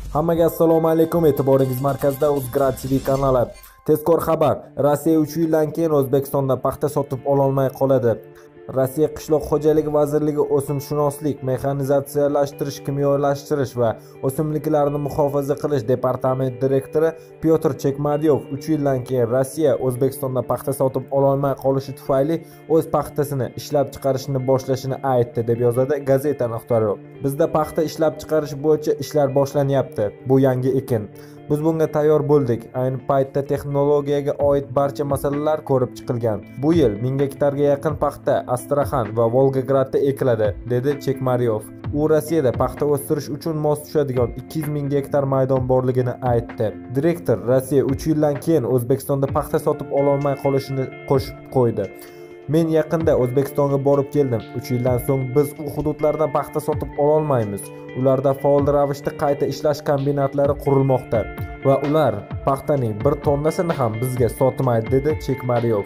Hammaga assalomu alaykum, e'tiboringiz markazida Uzgrad TV kanali. Tezkor xabar: Rossiya 3 yildan keyin O'zbekistonda paxta sotib ololmay qoladi. Rossiya Qishloq xo'jaligi vazirligi o'simshunoslik, mexanizatsiyalashtirish, kimyolashtirish va o'simliklarni muhofaza qilish departamenti direktori Pyotr Chekmaryov 3 yildan keyin Rossiya O'zbekistonda paxta sotib ololmay qolishi tufayli o'z paxtasini ishlab chiqarishni boshlashini aytdi, deb yozadi gazeta.ru. Bizda paxta ishlab chiqarish bo'yicha ishlar boshlanyapti. Bu yangi ekin. Biz bunga tayyor bo'ldik. Ayni paytda texnologiyaga oid barcha masalalar ko'rib chiqilgan. Bu yil 1000 gektarga yaqin paxta Astraxan va Volgogradda ekiladi, dedi Chekmaryov. U Rossiyada paxta o'stirish uchun mos tushadigan 200 ming gektar maydon borligini aytdi. Direktor Rossiya 3 yildan keyin O'zbekistonda paxta sotib ololmay qolishini qo'shib qo'ydi. Men yaqinda O'zbekistonga borib keldim. 3 yildan so'ng biz u hududlardan paxta sotib ololmaymiz. Ularda faol ravishda qayta ishlash kombinatlari qurilmoqda va ular paxtaning 1 tonnasini ham bizga sotmaydi, dedi Chekmaryov.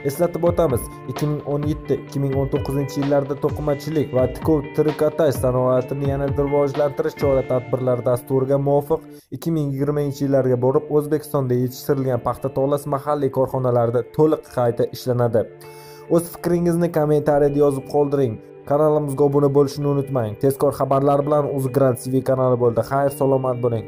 Eslatib o'tamiz, 2017-2019 yillarda to'qimachilik va tikuv-trikotaj sanoatini yanada rivojlantirish chora-tadbirlar dasturiga muvofiq 2020 yillarga borib O'zbekistonda yetishtirilgan paxta tolasi mahalliy korxonalarda to'liq qayta ishlanadi. O'z fikringizni kommentariyada yozib qoldiring. Kanalimizga obuna bo'lishni unutmang. Tezkor xabarlar bilan Uzgrad TV kanali bo'ldi. Xayr, salomat bo'ling.